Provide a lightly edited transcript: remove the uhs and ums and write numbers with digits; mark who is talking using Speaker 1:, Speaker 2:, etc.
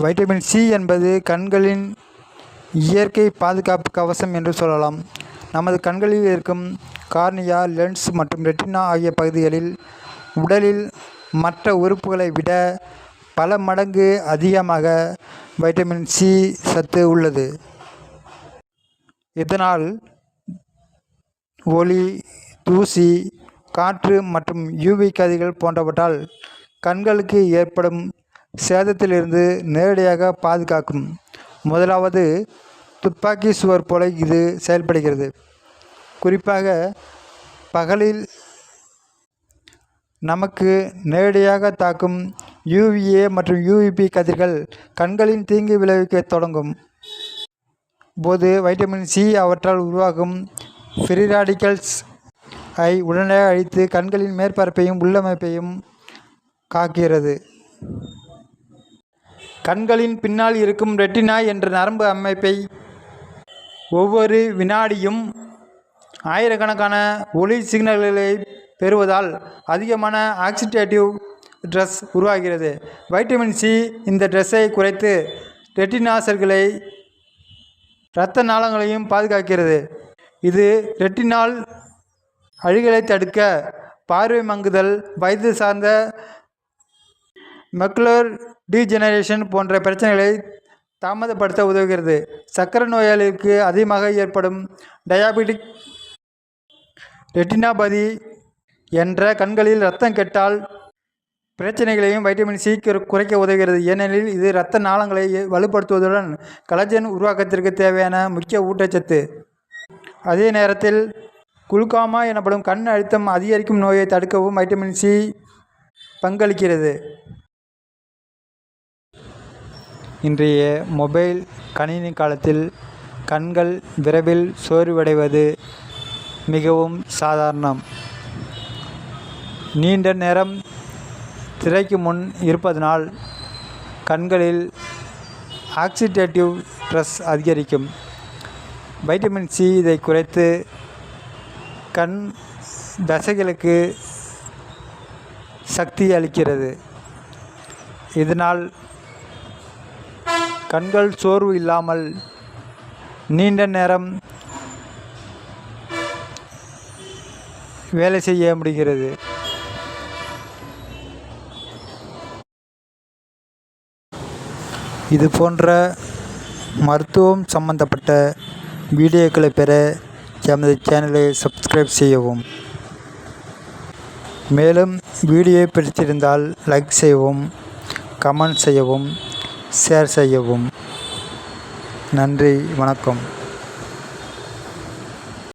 Speaker 1: Vitamin C என்பது கண்களின் இயற்கை பாதுகாப்பு கவசம் என்று சொல்லலாம். நமது கண்களில் இருக்கும் கார்னியா, லென்ஸ் மற்றும் ரெட்டினா ஆகிய பகுதிகளில் உடலில் மற்ற உறுப்புகளை விட பல மடங்கு அதிகமாக வைட்டமின் சி சத்து உள்ளது. இதனால் ஒளி, தூசி, காற்று மற்றும் யூவி கதிர்கள் போன்றவற்றால் கண்களுக்கு ஏற்படும் சேதத்திலிருந்து நேரடியாக பாதுகாக்கும். முதலாவது, துப்பாக்கி சுவர் போல இது செயல்படுகிறது. குறிப்பாக பகலில் நமக்கு நேரடியாக தாக்கும் யூவிஏ மற்றும் யூவிபி கதிர்கள் கண்களின் தீங்கு விளைவிக்க தொடங்கும் போது வைட்டமின் சி அவற்றால் உருவாகும் ஃப்ரீ ராடிக்கல்ஸ் ஐ உடனடியாக அழித்து கண்களின் மேற்பரப்பையும் உள்ளமைப்பையும் காக்கிறது. கண்களின் பின்னால் இருக்கும் ரெட்டினா என்ற நரம்பு அமைப்பை ஒவ்வொரு வினாடியும் ஆயிரக்கணக்கான ஒளி சிக்னல்களை பெறுவதால் அதிகமான ஆக்சிடேட்டிவ் ஸ்ட்ரெஸ் உருவாகிறது. வைட்டமின் சி இந்த ஸ்ட்ரெஸ்ஸை குறைத்து ரெட்டினா செல்களை, இரத்த நாளங்களையும் பாதுகாக்கிறது. இது ரெட்டினால் அழுகலை தடுக்க, பார்வை மங்குதல், வயது சார்ந்த மெக்குலர் டீஜெனரேஷன் போன்ற பிரச்சனைகளை தாமதப்படுத்த உதவுகிறது. சர்க்கரை நோயாளிகளுக்கு அதிகமாக ஏற்படும் டயாபெட்டிக் ரெட்டினாபதி என்ற கண்களில் இரத்தம் கெட்டால் பிரச்சனைகளையும் வைட்டமின் சி குறைக்க உதவுகிறது. ஏனெனில் இது இரத்த நாளங்களை வலுப்படுத்துவதுடன் கலஜன் உருவாக்கத்திற்கு தேவையான முக்கிய ஊட்டச்சத்து. அதே நேரத்தில் குளுக்கோமா எனப்படும் கண் அழுத்தம் அதிகரிக்கும் நோயை தடுக்கவும் வைட்டமின் சி பங்களிக்கிறது. இன்றைய மொபைல் கணினி காலத்தில் கண்கள் விரைவில் சோர்வடைவது மிகவும் சாதாரணம். நீண்ட நேரம் திரைக்கு முன் இருப்பதனால் கண்களில் ஆக்சிடேட்டிவ் ஸ்ட்ரெஸ் அதிகரிக்கும். வைட்டமின் சி இதை குறைத்து கண் தசைகளுக்கு சக்தி அளிக்கிறது. இதனால் கண்கள் சோர்வு இல்லாமல் நீண்ட நேரம் வேலை செய்ய முடிகிறது. இது போன்ற மருத்துவம் சம்பந்தப்பட்ட வீடியோக்களை பெற எமது சேனலை சப்ஸ்கிரைப் செய்யவும். மேலும் வீடியோ பிடித்திருந்தால் லைக் செய்யவும், கமெண்ட் செய்யவும், ஷேர் செய்யவும். நன்றி, வணக்கம்.